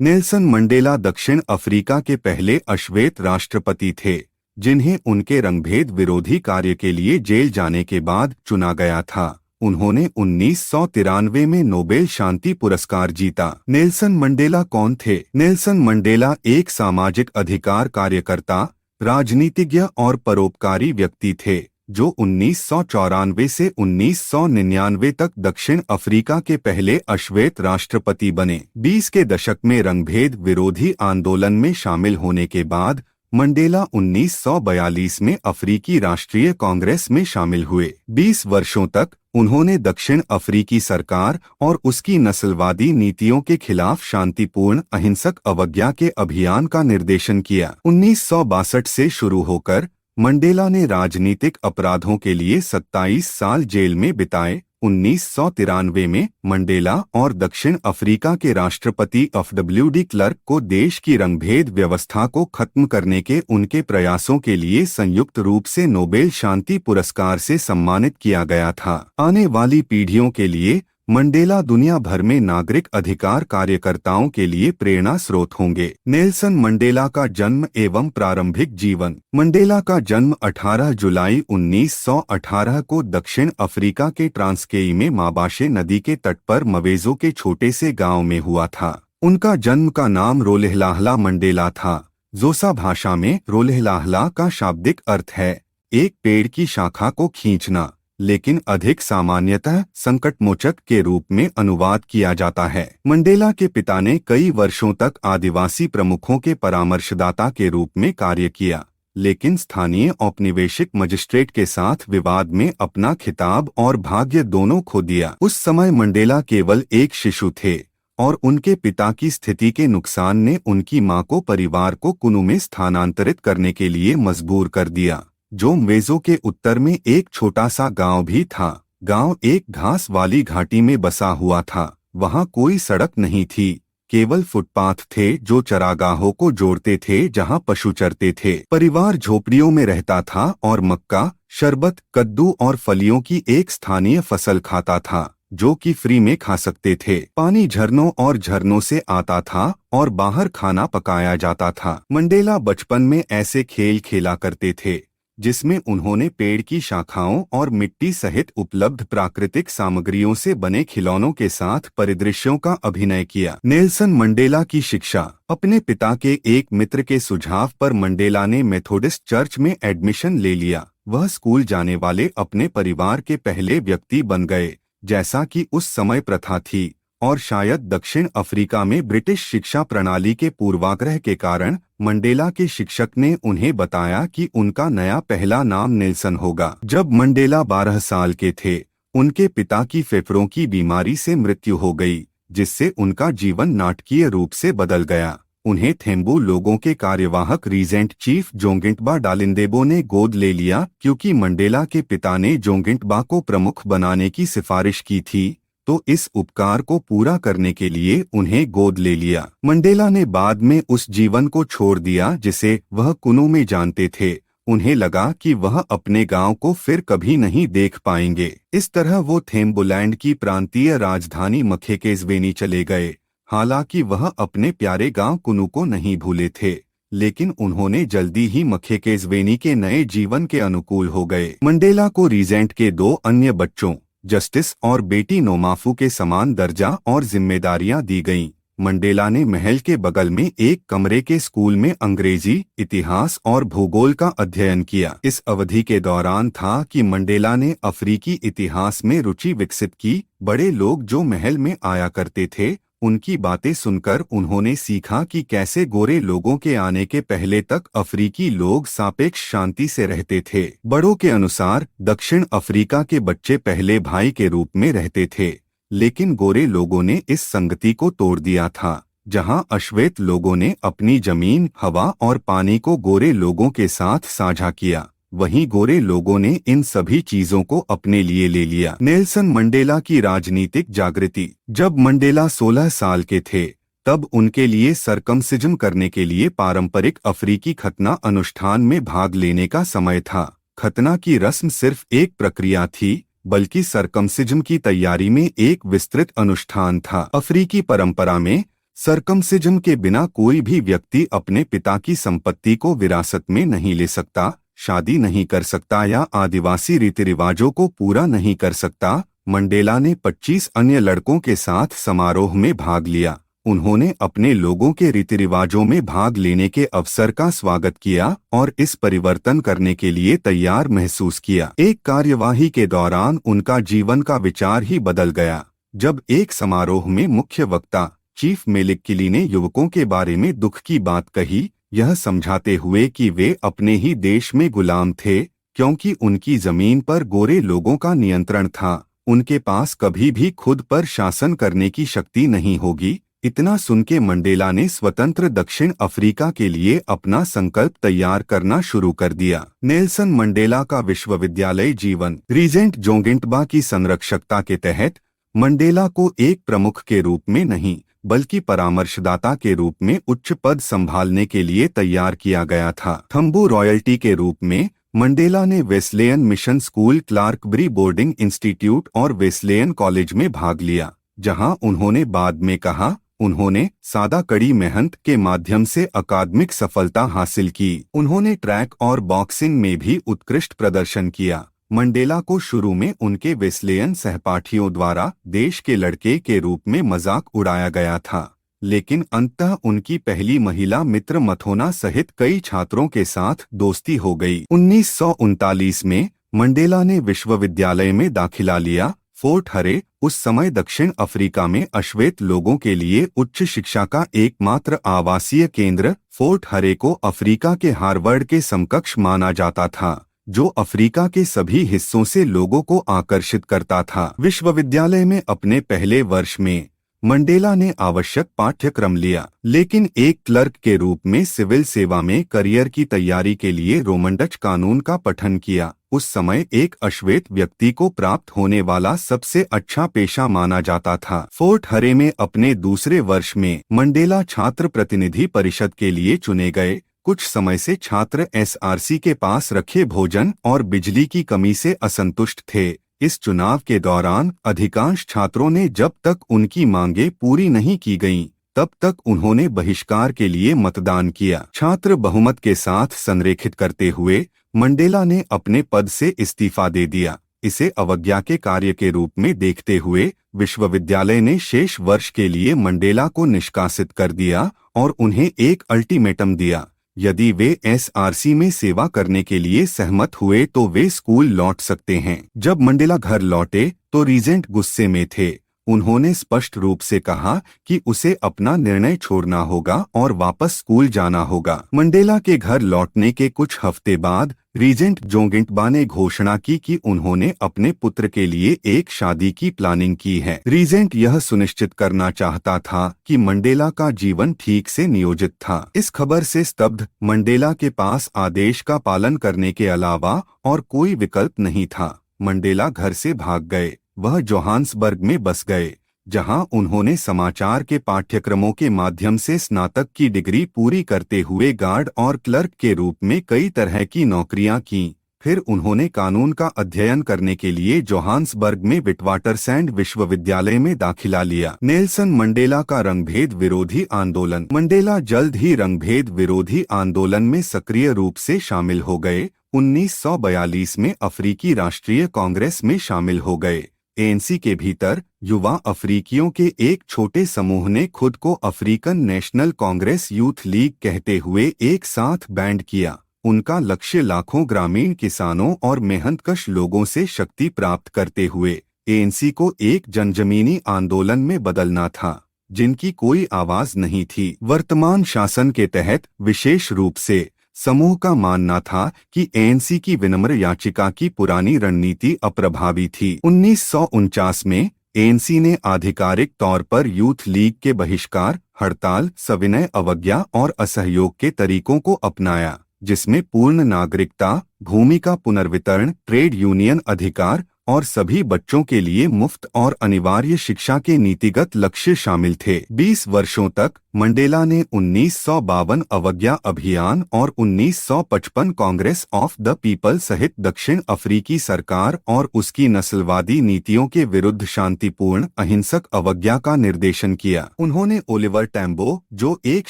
Nelson Mandela दक्षिण Africa के पहले अश्वेत राष्ट्रपति थे जिन्हें उनके रंगभेद विरोधी कार्य के लिए जेल जाने के बाद चुना गया था। उन्होंने 1993 में नोबेल शांति पुरस्कार जीता। नेल्सन मंडेला कौन थे? नेल्सन मंडेला एक सामाजिक अधिकार कार्यकर्ता, राजनीतिज्ञ और परोपकारी व्यक्ति थे जो 1994 से 1999 तक दक्षिण अफ्रीका के पहले अश्वेत राष्ट्रपति बने। 20 के दशक में रंगभेद विरोधी आंदोलन में शामिल होने के बाद मंडेला 1942 में अफ्रीकी राष्ट्रीय कांग्रेस में शामिल हुए। 20 वर्षों तक उन्होंने दक्षिण अफ्रीकी सरकार और उसकी नस्लवादी नीतियों के खिलाफ शांतिपूर्ण अहिंसक अवज्ञा के अभियान का निर्देशन किया। 1962 से शुरू होकर मंडेला ने राजनीतिक अपराधों के लिए 27 साल जेल में बिताए। 1993 में मंडेला और दक्षिण अफ्रीका के राष्ट्रपति एफडब्ल्यूडी क्लर्क को देश की रंगभेद व्यवस्था को खत्म करने के उनके प्रयासों के लिए संयुक्त रूप से नोबेल शांति पुरस्कार से सम्मानित किया गया था। आने वाली पीढ़ियों के लिए मंडेला दुनिया भर में नागरिक अधिकार कार्यकर्ताओं के लिए प्रेरणा स्रोत होंगे। नेल्सन मंडेला का जन्म एवं प्रारंभिक जीवन। मंडेला का जन्म 18 जुलाई 1918 को दक्षिण अफ्रीका के ट्रांस्केई में माबाशे नदी के तट पर मवेजो के छोटे से गांव में हुआ था। उनका जन्म का नाम रोलेहलाहला मंडेला था। जोसा भाषा में रोलेहलाहला का शाब्दिक अर्थ है एक पेड़ की शाखा को खींचना, लेकिन अधिक सामान्यतः संकटमोचक के रूप में अनुवाद किया जाता है। मंडेला के पिता ने कई वर्षों तक आदिवासी प्रमुखों के परामर्शदाता के रूप में कार्य किया, लेकिन स्थानीय औपनिवेशिक मजिस्ट्रेट के साथ विवाद में अपना खिताब और भाग्य दोनों खो दिया। उस समय मंडेला केवल एक शिशु थे और उनके पिता की स्थिति के नुकसान ने उनकी मां को परिवार को कुनु में स्थानांतरित करने के लिए मजबूर कर दिया, जो म्वेजो के उत्तर में एक छोटा सा गांव भी था। गांव एक घास वाली घाटी में बसा हुआ था। वहां कोई सड़क नहीं थी, केवल फुटपाथ थे जो चरागाहों को जोड़ते थे जहां पशु चरते थे। परिवार झोपड़ियों में रहता था और मक्का, शरबत, कद्दू और फलियों की एक स्थानीय फसल खाता था जो कि फ्री में खा सकते थे। पानी झरनों और झरनों से आता था और बाहर खाना पकाया जाता था। मंडेला बचपन में ऐसे खेल खेला करते थे जिसमें उन्होंने पेड़ की शाखाओं और मिट्टी सहित उपलब्ध प्राकृतिक सामग्रियों से बने खिलौनों के साथ परिदृश्यों का अभिनय किया। नेल्सन मंडेला की शिक्षा। अपने पिता के एक मित्र के सुझाव पर मंडेला ने मेथोडिस्ट चर्च में एडमिशन ले लिया। वह स्कूल जाने वाले अपने परिवार के पहले व्यक्ति बन गए, जैसा कि उस समय प्रथा थी, और शायद दक्षिण अफ्रीका में ब्रिटिश शिक्षा प्रणाली के पूर्वाग्रह के कारण मंडेला के शिक्षक ने उन्हें बताया कि उनका नया पहला नाम नेल्सन होगा। जब मंडेला 12 साल के थे, उनके पिता की फेफड़ों की बीमारी से मृत्यु हो गई, जिससे उनका जीवन नाटकीय रूप से बदल गया। उन्हें थेम्बू लोगों के कार्यवाहक रीजेंट चीफ जोंगिंटबा डालिंदेबो ने गोद ले लिया, क्योंकि मंडेला के पिता ने जोंगिंटबा को प्रमुख बनाने की सिफारिश की थी, तो इस उपकार को पूरा करने के लिए उन्हें गोद ले लिया। मंडेला ने बाद में उस जीवन को छोड़ दिया जिसे वह कुनु में जानते थे। उन्हें लगा कि वह अपने गांव को फिर कभी नहीं देख पाएंगे। इस तरह वो थेम्बुलैंड की प्रांतीय राजधानी मखेकेज़वेनी चले गए। हालांकि वह अपने प्यारे गांव कुनु को नहीं भूले थे, लेकिन उन्होंने जल्दी ही मखेकेज़वेनी के नए जीवन के अनुकूल हो गए। मंडेला को रीजेंट के 2 अन्य बच्चों जस्टिस और बेटी नोमाफू के समान दर्जा और जिम्मेदारियां दी गईं। मंडेला ने महल के बगल में एक कमरे के स्कूल में अंग्रेजी, इतिहास और भूगोल का अध्ययन किया। इस अवधि के दौरान था कि मंडेला ने अफ्रीकी इतिहास में रुचि विकसित की। बड़े लोग जो महल में आया करते थे, उनकी बातें सुनकर उन्होंने सीखा कि कैसे गोरे लोगों के आने के पहले तक अफ्रीकी लोग सापेक्ष शांति से रहते थे। बड़ों के अनुसार दक्षिण अफ्रीका के बच्चे पहले भाई के रूप में रहते थे, लेकिन गोरे लोगों ने इस संगति को तोड़ दिया था। जहां अश्वेत लोगों ने अपनी जमीन, हवा और पानी को गोरे लोगों के साथ साझा किया, वहीं गोरे लोगों ने इन सभी चीजों को अपने लिए ले लिया। नेल्सन मंडेला की राजनीतिक जागृति। जब मंडेला 16 साल के थे, तब उनके लिए सरकमसिजन करने के लिए पारंपरिक अफ्रीकी खतना अनुष्ठान में भाग लेने का समय था। खतना की रस्म सिर्फ एक प्रक्रिया थी, बल्कि सरकमसिजन की तैयारी में एक विस्तृत अनुष्ठान था। अफ्रीकी परंपरा में सर्कमसिजन के बिना कोई भी व्यक्ति अपने पिता की संपत्ति को विरासत में नहीं ले सकता, शादी नहीं कर सकता या आदिवासी रीति रिवाजों को पूरा नहीं कर सकता। मंडेला ने 25 अन्य लड़कों के साथ समारोह में भाग लिया। उन्होंने अपने लोगों के रीति रिवाजों में भाग लेने के अवसर का स्वागत किया और इस परिवर्तन करने के लिए तैयार महसूस किया। एक कार्यवाही के दौरान उनका जीवन का विचार ही बदल गया, जब एक समारोह में मुख्य वक्ता चीफ मेलिककिली ने युवकों के बारे में दुख की बात कही, यह समझाते हुए कि वे अपने ही देश में गुलाम थे क्योंकि उनकी जमीन पर गोरे लोगों का नियंत्रण था। उनके पास कभी भी खुद पर शासन करने की शक्ति नहीं होगी। इतना सुन के मंडेला ने स्वतंत्र दक्षिण अफ्रीका के लिए अपना संकल्प तैयार करना शुरू कर दिया। नेल्सन मंडेला का विश्वविद्यालय जीवन। रीजेंट जोंगिंटबा की संरक्षकता के तहत मंडेला को एक प्रमुख के रूप में नहीं बल्कि परामर्शदाता के रूप में उच्च पद संभालने के लिए तैयार किया गया था। थम्बू रॉयल्टी के रूप में मंडेला ने Wesleyan mission school, Clarkebury boarding institute और वेस्लेयन कॉलेज में भाग लिया, जहां उन्होंने बाद में कहा उन्होंने सादा कड़ी मेहनत के माध्यम से अकादमिक सफलता हासिल की। उन्होंने ट्रैक और बॉक्सिंग में भी उत्कृष्ट प्रदर्शन किया। मंडेला को शुरू में उनके वेस्लेयन सहपाठियों द्वारा देश के लड़के के रूप में मजाक उड़ाया गया था, लेकिन अंततः उनकी पहली महिला मित्र मथोना सहित कई छात्रों के साथ दोस्ती हो गई। 1939 में मंडेला ने विश्वविद्यालय में दाखिला लिया। फोर्ट हरे उस समय दक्षिण अफ्रीका में अश्वेत लोगों के लिए उच्च शिक्षा का एकमात्र आवासीय केंद्र। फोर्ट हरे को अफ्रीका के हार्वर्ड के समकक्ष माना जाता था, जो अफ्रीका के सभी हिस्सों से लोगों को आकर्षित करता था। विश्वविद्यालय में अपने पहले वर्ष में मंडेला ने आवश्यक पाठ्यक्रम लिया, लेकिन एक क्लर्क के रूप में सिविल सेवा में करियर की तैयारी के लिए रोमन डच कानून का पठन किया। उस समय एक अश्वेत व्यक्ति को प्राप्त होने वाला सबसे अच्छा पेशा माना जाता था। फोर्ट हरे में अपने दूसरे वर्ष में मंडेला छात्र प्रतिनिधि परिषद के लिए चुने गए। कुछ समय से छात्र एसआरसी के पास रखे भोजन और बिजली की कमी से असंतुष्ट थे। इस चुनाव के दौरान अधिकांश छात्रों ने जब तक उनकी मांगें पूरी नहीं की गईं, तब तक उन्होंने बहिष्कार के लिए मतदान किया। छात्र बहुमत के साथ संरेखित करते हुए मंडेला ने अपने पद से इस्तीफा दे दिया। इसे अवज्ञा के कार्य के रूप में देखते हुए विश्वविद्यालय ने शेष वर्ष के लिए मंडेला को निष्कासित कर दिया और उन्हें एक अल्टीमेटम दिया। यदि वे एसआरसी में सेवा करने के लिए सहमत हुए तो वे स्कूल लौट सकते हैं। जब मंडेला घर लौटे तो रीजेंट गुस्से में थे। उन्होंने स्पष्ट रूप से कहा कि उसे अपना निर्णय छोड़ना होगा और वापस स्कूल जाना होगा। मंडेला के घर लौटने के कुछ हफ्ते बाद रीजेंट जोंगिंटबा ने घोषणा की कि उन्होंने अपने पुत्र के लिए एक शादी की प्लानिंग की है। रीजेंट यह सुनिश्चित करना चाहता था कि मंडेला का जीवन ठीक से नियोजित था। इस खबर से स्तब्ध मंडेला के पास आदेश का पालन करने के अलावा और कोई विकल्प नहीं था। मंडेला घर से भाग गए। वह जोहान्सबर्ग में बस गए, जहां उन्होंने समाचार के पाठ्यक्रमों के माध्यम से स्नातक की डिग्री पूरी करते हुए गार्ड और क्लर्क के रूप में कई तरह की नौकरियां की। फिर उन्होंने कानून का अध्ययन करने के लिए जोहान्सबर्ग में विटवाटरसैंड विश्वविद्यालय में दाखिला लिया। नेल्सन मंडेला का रंगभेद विरोधी आंदोलन। मंडेला जल्द ही रंगभेद विरोधी आंदोलन में सक्रिय रूप से शामिल हो गए। 1942 में अफ्रीकी राष्ट्रीय कांग्रेस में शामिल हो गए। एएनसी के भीतर युवा अफ्रीकियों के एक छोटे समूह ने खुद को African national Congress youth league कहते हुए एक साथ बैंड किया। उनका लक्ष्य लाखों ग्रामीण किसानों और मेहनतकश लोगों से शक्ति प्राप्त करते हुए एएनसी को एक जनजमीनी आंदोलन में बदलना था, जिनकी कोई आवाज नहीं थी। वर्तमान शासन के तहत विशेष रूप से समूह का मानना था कि एएनसी की विनम्र याचिका की पुरानी रणनीति अप्रभावी थी। 1949 में एएनसी ने आधिकारिक तौर पर यूथ लीग के बहिष्कार, हड़ताल, सविनय अवज्ञा और असहयोग के तरीकों को अपनाया, जिसमें पूर्ण नागरिकता, भूमि का पुनर्वितरण, ट्रेड यूनियन अधिकार और सभी बच्चों के लिए मुफ्त और अनिवार्य शिक्षा के नीतिगत लक्ष्य शामिल थे। 20 वर्षों तक मंडेला ने 1952 अवज्ञा अभियान और 1955 कांग्रेस ऑफ द पीपल सहित दक्षिण अफ्रीकी सरकार और उसकी नस्लवादी नीतियों के विरुद्ध शांतिपूर्ण अहिंसक अवज्ञा का निर्देशन किया। उन्होंने ओलिवर टैम्बो, जो एक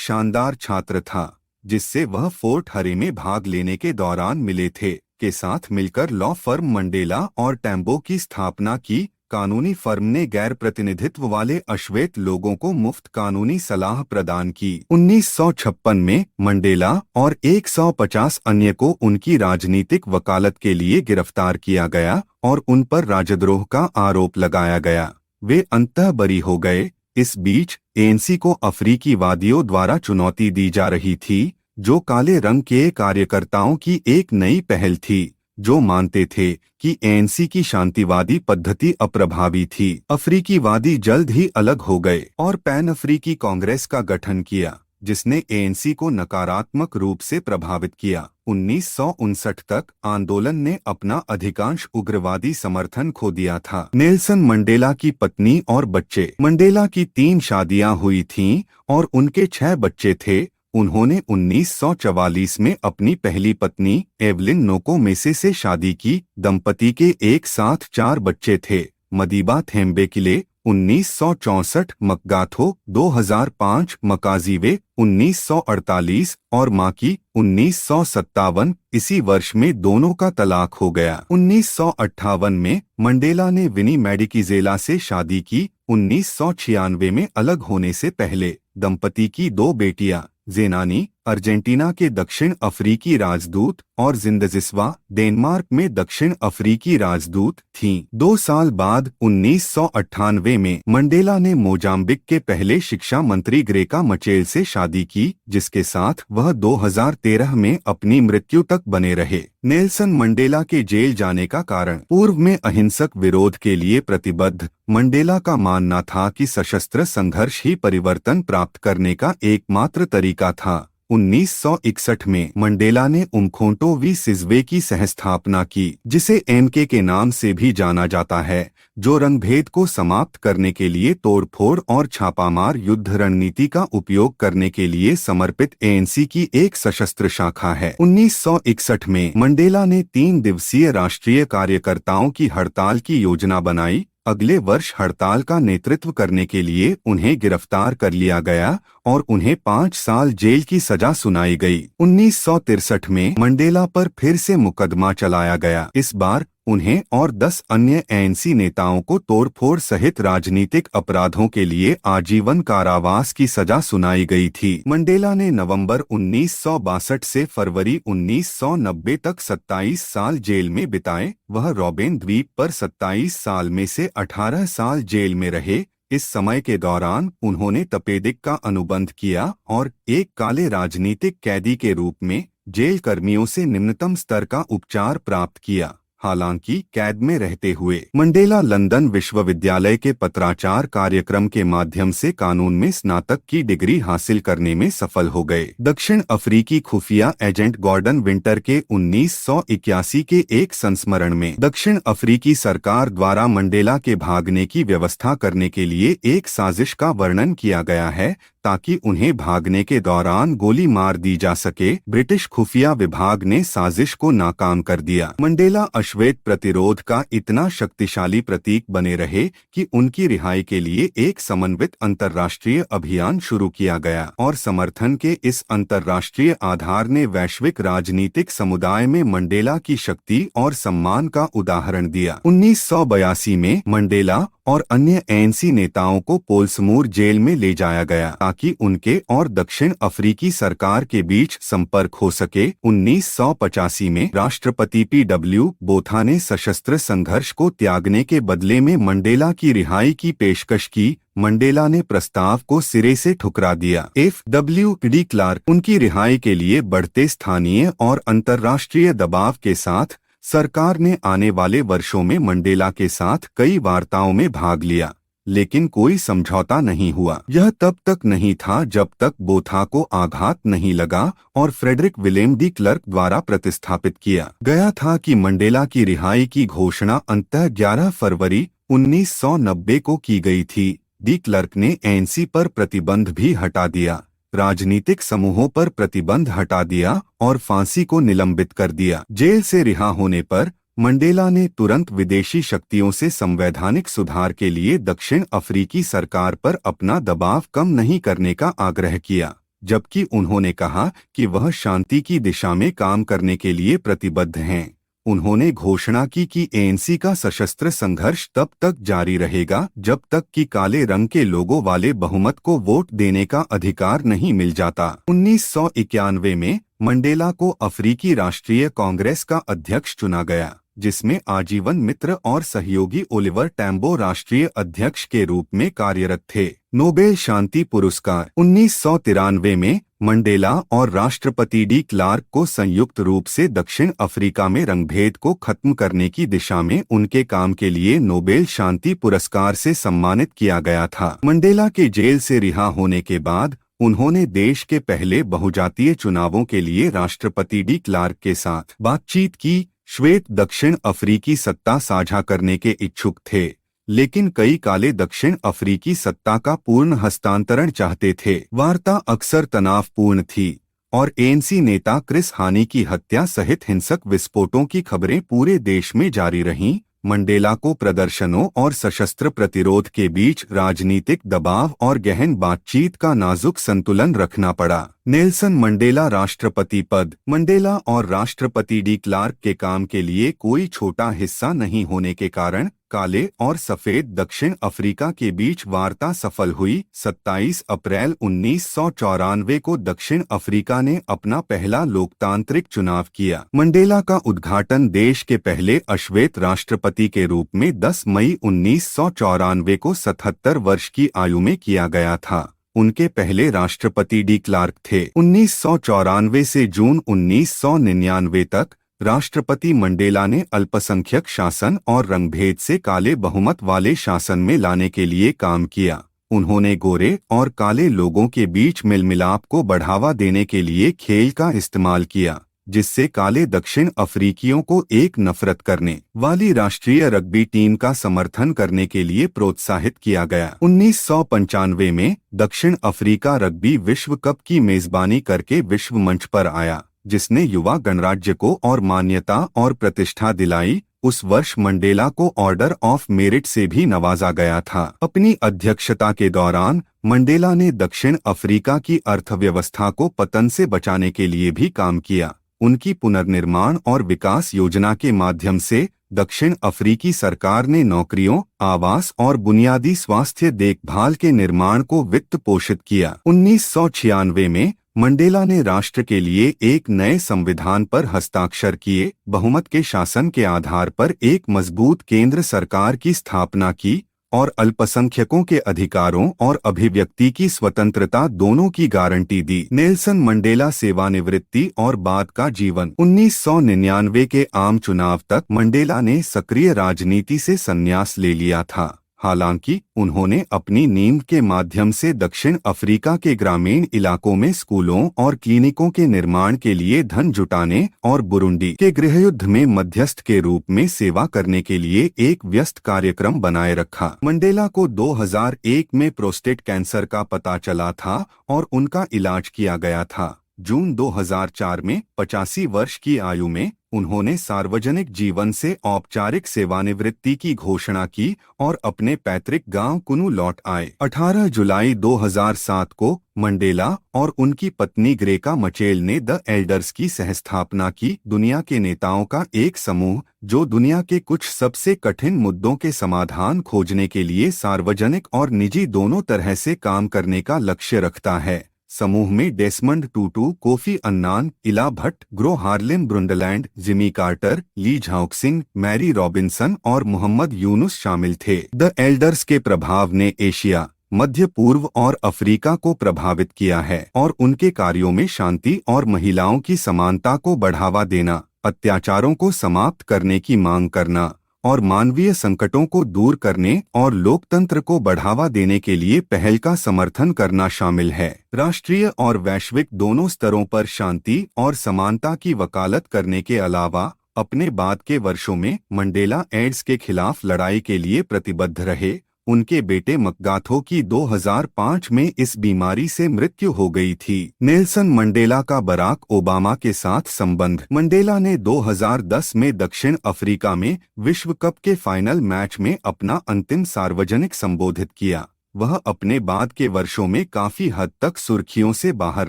शानदार छात्र था जिससे वह फोर्ट हरे में भाग लेने के दौरान मिले थे, के साथ मिलकर लॉ फर्म मंडेला और टैम्बो की स्थापना की। कानूनी फर्म ने गैर प्रतिनिधित्व वाले अश्वेत लोगों को मुफ्त कानूनी सलाह प्रदान की। 1956 में मंडेला और 150 अन्य को उनकी राजनीतिक वकालत के लिए गिरफ्तार किया गया और उन पर राजद्रोह का आरोप लगाया गया। वे अंततः बरी हो गए। इस बीच एएनसी को अफ्रीकी वादियों द्वारा चुनौती दी जा रही थी, जो काले रंग के कार्यकर्ताओं की एक नई पहल थी, जो मानते थे कि एएनसी की शांतिवादी पद्धति अप्रभावी थी। अफ्रीकीवादी जल्द ही अलग हो गए और पैन अफ्रीकी कांग्रेस का गठन किया, जिसने एएनसी को नकारात्मक रूप से प्रभावित किया। 1959 तक आंदोलन ने अपना अधिकांश उग्रवादी समर्थन खो दिया था। नेल्सन मंडेला की पत्नी और बच्चे। मंडेला की 3 शादियां हुई थीं और उनके 6 बच्चे थे। उन्होंने 1944 में अपनी पहली पत्नी एवलिन नोको मेसे से शादी की। दंपति के एक साथ 4 बच्चे थे, मदीबा थेम्बेकिले 1964, मकगाथो 2005, मकाजीवे 1948 और माकी 1957। इसी वर्ष में दोनों का तलाक हो गया। 1958 में मंडेला ने विनी मैडिकिजेला से शादी की। 1996 में अलग होने से पहले दंपति की 2 बेटियां जेनानी अर्जेंटीना के दक्षिण अफ्रीकी राजदूत और जिंदजिस्वा डेनमार्क में दक्षिण अफ्रीकी राजदूत थीं। 2 साल बाद 1998 में मंडेला ने मोजाम्बिक के पहले शिक्षा मंत्री ग्रेका मचेल से शादी की, जिसके साथ वह 2013 में अपनी मृत्यु तक बने रहे। नेल्सन मंडेला के जेल जाने का कारण। पूर्व में अहिंसक विरोध के लिए प्रतिबद्ध मंडेला का मानना था कि सशस्त्र संघर्ष ही परिवर्तन प्राप्त करने का एकमात्र तरीका था। 1961 में मंडेला ने उमखोंटो वी सिज़वे की सहस्थापना की, जिसे एमके के नाम से भी जाना जाता है, जो रंगभेद को समाप्त करने के लिए तोड़फोड़ और छापामार युद्ध रणनीति का उपयोग करने के लिए समर्पित एएनसी की एक सशस्त्र शाखा है। 1961 में मंडेला ने 3 दिवसीय राष्ट्रीय कार्यकर्ताओं की हड़ताल की योजना बनाई। अगले वर्ष हड़ताल का नेतृत्व करने के लिए उन्हें गिरफ्तार कर लिया गया और उन्हें 5 साल जेल की सजा सुनाई गई। 1963 में मंडेला पर फिर से मुकदमा चलाया गया। इस बार उन्हें और 10 अन्य एएनसी नेताओं को तोड़फोड़ सहित राजनीतिक अपराधों के लिए आजीवन कारावास की सजा सुनाई गई थी। मंडेला ने नवंबर 1962 से फरवरी 1990 तक 27 साल जेल में बिताए। वह रॉबेन द्वीप पर 27 साल में से 18 साल जेल में रहे। इस समय के दौरान उन्होंने तपेदिक का अनुबंध किया और एक काले राजनीतिक कैदी के रूप में जेल कर्मियों से निम्नतम स्तर का उपचार प्राप्त किया। हालांकि कैद में रहते हुए मंडेला लंदन विश्वविद्यालय के पत्राचार कार्यक्रम के माध्यम से कानून में स्नातक की डिग्री हासिल करने में सफल हो गए। दक्षिण अफ्रीकी खुफिया एजेंट गॉर्डन विंटर के 1981 के एक संस्मरण में दक्षिण अफ्रीकी सरकार द्वारा मंडेला के भागने की व्यवस्था करने के लिए एक साजिश का वर्णन किया गया है, ताकि उन्हें भागने के दौरान गोली मार दी जा सके। ब्रिटिश खुफिया विभाग ने साजिश को नाकाम कर दिया। मंडेला अश्वेत प्रतिरोध का इतना शक्तिशाली प्रतीक बने रहे कि उनकी रिहाई के लिए एक समन्वित अंतर्राष्ट्रीय अभियान शुरू किया गया और समर्थन के इस अंतर्राष्ट्रीय आधार ने वैश्विक राजनीतिक समुदाय में मंडेला की शक्ति और सम्मान का उदाहरण दिया। 1982 में मंडेला और अन्य एएनसी नेताओं को पोल्समूर जेल में ले जाया गया ताकि उनके और दक्षिण अफ्रीकी सरकार के बीच संपर्क हो सके। 1985 में राष्ट्रपति पीडब्ल्यू बोथा ने सशस्त्र संघर्ष को त्यागने के बदले में मंडेला की रिहाई की पेशकश की। मंडेला ने प्रस्ताव को सिरे से ठुकरा दिया। एफ.डब्ल्यू. डी क्लार्क उनकी रिहाई के लिए बढ़ते स्थानीय और अंतर्राष्ट्रीय दबाव के साथ सरकार ने आने वाले वर्षों में मंडेला के साथ कई वार्ताओं में भाग लिया। लेकिन कोई समझौता नहीं हुआ। यह तब तक नहीं था जब तक बोथा को आघात नहीं लगा और फ्रेडरिक विलेम डी क्लर्क द्वारा प्रतिस्थापित किया गया था कि मंडेला की रिहाई की घोषणा अंततः 11 फरवरी 1990 को की गई थी। डी क्लर्क ने एएनसी पर प्रतिबंध भी हटा दिया, राजनीतिक समूहों पर प्रतिबंध हटा दिया और फांसी को निलंबित कर दिया। जेल से रिहा होने पर मंडेला ने तुरंत विदेशी शक्तियों से संवैधानिक सुधार के लिए दक्षिण अफ्रीकी सरकार पर अपना दबाव कम नहीं करने का आग्रह किया, जबकि उन्होंने कहा कि वह शांति की दिशा में काम करने के लिए प्रतिबद्ध हैं। उन्होंने घोषणा की कि एएनसी का सशस्त्र संघर्ष तब तक जारी रहेगा जब तक कि काले रंग के लोगों वाले बहुमत को वोट देने का अधिकार नहीं मिल जाता। 1991 में मंडेला को अफ्रीकी राष्ट्रीय कांग्रेस का अध्यक्ष चुना गया, जिसमें आजीवन मित्र और सहयोगी ओलिवर टैम्बो राष्ट्रीय अध्यक्ष के रूप में कार्यरत थे। नोबेल शांति पुरस्कार 1993 में मंडेला और राष्ट्रपति डी क्लार्क को संयुक्त रूप से दक्षिण अफ्रीका में रंगभेद को खत्म करने की दिशा में उनके काम के लिए नोबेल शांति पुरस्कार से सम्मानित किया गया था। मंडेला के जेल से रिहा होने के बाद उन्होंने देश के पहले बहुजातीय चुनावों के लिए राष्ट्रपति डी क्लार्क के साथ बातचीत की। श्वेत दक्षिण अफ्रीकी सत्ता साझा करने के इच्छुक थे, लेकिन कई काले दक्षिण अफ्रीकी सत्ता का पूर्ण हस्तांतरण चाहते थे। वार्ता अक्सर तनावपूर्ण थी और एएनसी नेता क्रिस हानी की हत्या सहित हिंसक विस्फोटों की खबरें पूरे देश में जारी रहीं। मंडेला को प्रदर्शनों और सशस्त्र प्रतिरोध के बीच राजनीतिक दबाव और गहन बातचीत का नाजुक संतुलन रखना पड़ा। नेल्सन मंडेला राष्ट्रपति पद। मंडेला और राष्ट्रपति डी क्लार्क के काम के लिए कोई छोटा हिस्सा नहीं होने के कारण काले और सफेद दक्षिण अफ्रीका के बीच वार्ता सफल हुई। 27 अप्रैल 1994 को दक्षिण अफ्रीका ने अपना पहला लोकतांत्रिक चुनाव किया। मंडेला का उद्घाटन देश के पहले अश्वेत राष्ट्रपति के रूप में 10 मई 1994 को 77 वर्ष की आयु में किया गया था। उनके पहले राष्ट्रपति डी क्लार्क थे। 1994 से जून 1999 तक राष्ट्रपति मंडेला ने अल्पसंख्यक शासन और रंगभेद से काले बहुमत वाले शासन में लाने के लिए काम किया। उन्होंने गोरे और काले लोगों के बीच मेलमिलाप को बढ़ावा देने के लिए खेल का इस्तेमाल किया, जिससे काले दक्षिण अफ्रीकियों को एक नफरत करने वाली राष्ट्रीय रग्बी टीम का समर्थन करने के लिए प्रोत्साहित किया गया। 1995 में दक्षिण अफ्रीका रग्बी विश्व कप की मेजबानी करके विश्व मंच पर आया, जिसने युवा गणराज्य को और मान्यता और प्रतिष्ठा दिलाई। उस वर्ष मंडेला को ऑर्डर ऑफ मेरिट से भी नवाजा गया था। अपनी अध्यक्षता के दौरान मंडेला ने दक्षिण अफ्रीका की अर्थव्यवस्था को पतन से बचाने के लिए भी काम किया। उनकी पुनर्निर्माण और विकास योजना के माध्यम से दक्षिण अफ्रीकी सरकार ने नौकरियों, आवास और बुनियादी स्वास्थ्य देखभाल के निर्माण को वित्त पोषित किया। 1996 में मंडेला ने राष्ट्र के लिए एक नए संविधान पर हस्ताक्षर किए, बहुमत के शासन के आधार पर एक मजबूत केंद्र सरकार की स्थापना की और अल्पसंख्यकों के अधिकारों और अभिव्यक्ति की स्वतंत्रता दोनों की गारंटी दी। नेल्सन मंडेला सेवानिवृत्ति और बाद का जीवन। 1999 के आम चुनाव तक मंडेला ने सक्रिय राजनीति से संन्यास ले लिया था। हालांकि उन्होंने अपनी नींद के माध्यम से दक्षिण अफ्रीका के ग्रामीण इलाकों में स्कूलों और क्लिनिकों के निर्माण के लिए धन जुटाने और बुरुंडी के गृहयुद्ध में मध्यस्थ के रूप में सेवा करने के लिए एक व्यस्त कार्यक्रम बनाए रखा। मंडेला को 2001 में प्रोस्टेट कैंसर का पता चला था और उनका इलाज किया गया था। जून 2004 में 85 वर्ष की आयु में उन्होंने सार्वजनिक जीवन से औपचारिक सेवानिवृत्ति की घोषणा की और अपने पैतृक गांव कुनू लौट आए। 18 जुलाई 2007 को मंडेला और उनकी पत्नी ग्रेका मचेल ने द एल्डर्स की सहस्थापना की, दुनिया के नेताओं का एक समूह जो दुनिया के कुछ सबसे कठिन मुद्दों के समाधान खोजने के लिए सार्वजनिक और निजी दोनों तरह से काम करने का लक्ष्य रखता है। समूह में डेसमंड टूटू, Kofi Annan, Ela Bhatt, Gro Harlem Brundtland, Jimmy Carter, Li Zhaoxing, Mary Robinson और मोहम्मद यूनुस शामिल थे। द एल्डर्स के प्रभाव ने एशिया, मध्य पूर्व और अफ्रीका को प्रभावित किया है और उनके कार्यों में शांति और महिलाओं की समानता को बढ़ावा देना, अत्याचारों को समाप्त करने की मांग करना और मानवीय संकटों को दूर करने और लोकतंत्र को बढ़ावा देने के लिए पहल का समर्थन करना शामिल है। राष्ट्रीय और वैश्विक दोनों स्तरों पर शांति और समानता की वकालत करने के अलावा अपने बाद के वर्षों में मंडेला एड्स के खिलाफ लड़ाई के लिए प्रतिबद्ध रहे। उनके बेटे मकगाथो की 2005 में इस बीमारी से मृत्यु हो गई थी। नेल्सन मंडेला का बराक ओबामा के साथ संबंध। मंडेला ने 2010 में दक्षिण अफ्रीका में विश्व कप के फाइनल मैच में अपना अंतिम सार्वजनिक संबोधित किया। वह अपने बाद के वर्षों में काफी हद तक सुर्खियों से बाहर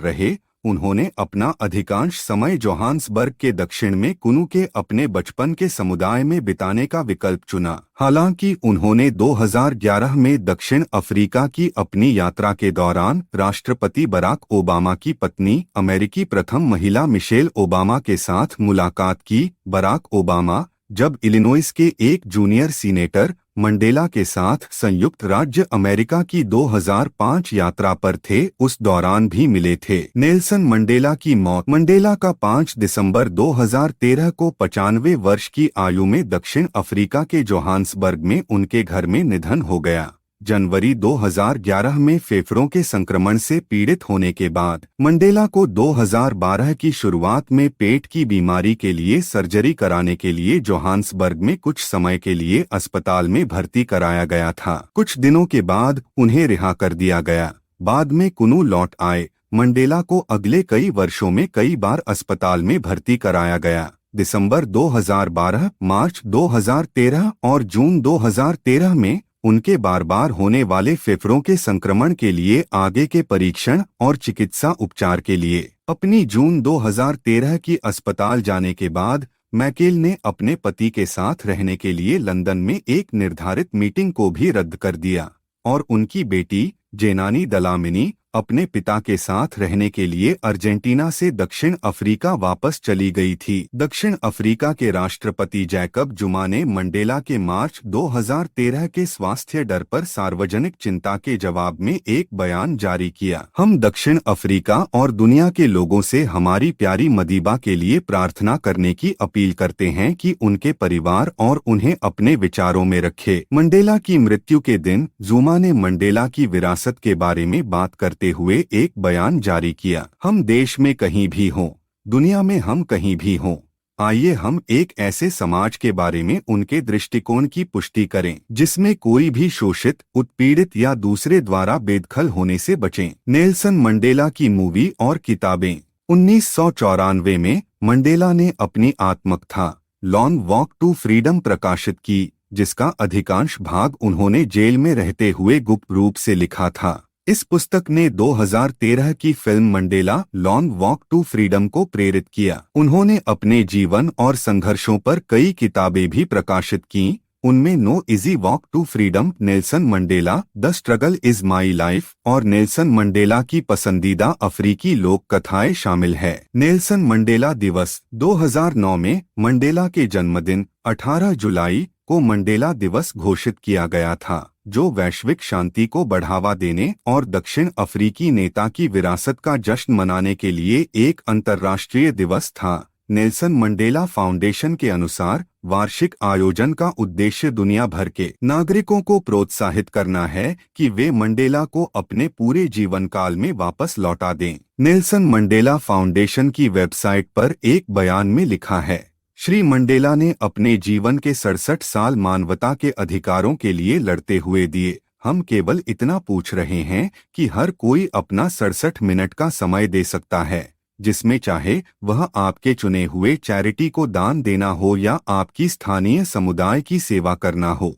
रहे। उन्होंने अपना अधिकांश समय जोहान्सबर्ग के दक्षिण में कुनु के अपने बचपन के समुदाय में बिताने का विकल्प चुना। हालांकि उन्होंने 2011 में दक्षिण अफ्रीका की अपनी यात्रा के दौरान राष्ट्रपति बराक ओबामा की पत्नी, अमेरिकी प्रथम महिला मिशेल ओबामा के साथ मुलाकात की। बराक ओबामा जब इलिनॉइस के एक जूनियर सीनेटर मंडेला के साथ संयुक्त राज्य अमेरिका की 2005 यात्रा पर थे, उस दौरान भी मिले थे। नेल्सन मंडेला की मौत। मंडेला का 5 दिसंबर 2013 को 95 वर्ष की आयु में दक्षिण अफ्रीका के जोहान्सबर्ग में उनके घर में निधन हो गया। जनवरी 2011 में फेफड़ों के संक्रमण से पीड़ित होने के बाद मंडेला को 2012 की शुरुआत में पेट की बीमारी के लिए सर्जरी कराने के लिए जोहान्सबर्ग में कुछ समय के लिए अस्पताल में भर्ती कराया गया था। कुछ दिनों के बाद उन्हें रिहा कर दिया गया। बाद में कुनु लौट आए। मंडेला को अगले कई वर्षों में कई बार अस्पताल में भर्ती कराया गया। दिसंबर 2012, मार्च 2013 और जून 2013 में उनके बार बार होने वाले फेफड़ों के संक्रमण के लिए आगे के परीक्षण और चिकित्सा उपचार के लिए अपनी जून 2013 की अस्पताल जाने के बाद मैकेल ने अपने पति के साथ रहने के लिए लंदन में एक निर्धारित मीटिंग को भी रद्द कर दिया और उनकी बेटी जेनानी दलामिनी अपने पिता के साथ रहने के लिए अर्जेंटीना से दक्षिण अफ्रीका वापस चली गई थी। दक्षिण अफ्रीका के राष्ट्रपति जैकब जुमा ने मंडेला के मार्च 2013 के स्वास्थ्य डर पर सार्वजनिक चिंता के जवाब में एक बयान जारी किया। हम दक्षिण अफ्रीका और दुनिया के लोगों से हमारी प्यारी मदीबा के लिए प्रार्थना करने की अपील करते हैं कि उनके परिवार और उन्हें अपने विचारों में रखे। मंडेला की मृत्यु के दिन जुमा ने मंडेला की विरासत के बारे में बात करते हुए एक बयान जारी किया। हम देश में कहीं भी हों, दुनिया में हम कहीं भी हों, आइए हम एक ऐसे समाज के बारे में उनके दृष्टिकोण की पुष्टि करें जिसमें कोई भी शोषित, उत्पीड़ित या दूसरे द्वारा बेदखल होने से बचें। नेल्सन मंडेला की मूवी और किताबें। 1994 में मंडेला ने अपनी आत्मकथा लॉन्ग वॉक टू फ्रीडम प्रकाशित की, जिसका अधिकांश भाग उन्होंने जेल में रहते हुए गुप्त रूप से लिखा था। इस पुस्तक ने 2013 की film Mandela long walk to freedom को प्रेरित किया। उन्होंने अपने जीवन और संघर्षों पर कई किताबें भी प्रकाशित की। उनमें no easy walk to freedom, Nelson Mandela, the struggle is my life और नेल्सन मंडेला की पसंदीदा अफ्रीकी लोक कथाएं शामिल है। नेल्सन मंडेला दिवस। 2009 में मंडेला के जन्मदिन 18 जुलाई को मंडेला दिवस घोषित किया गया था, जो वैश्विक शांति को बढ़ावा देने और दक्षिण अफ्रीकी नेता की विरासत का जश्न मनाने के लिए एक अंतर्राष्ट्रीय दिवस था। नेल्सन मंडेला फाउंडेशन के अनुसार वार्षिक आयोजन का उद्देश्य दुनिया भर के नागरिकों को प्रोत्साहित करना है कि वे मंडेला को अपने पूरे जीवन काल में वापस लौटा दें। नेल्सन मंडेला फाउंडेशन की वेबसाइट पर एक बयान में लिखा है, श्री मंडेला ने अपने जीवन के 67 साल मानवता के अधिकारों के लिए लड़ते हुए दिए। हम केवल इतना पूछ रहे हैं कि हर कोई अपना 67 मिनट का समय दे सकता है, जिसमें चाहे वह आपके चुने हुए चैरिटी को दान देना हो या आपकी स्थानीय समुदाय की सेवा करना हो।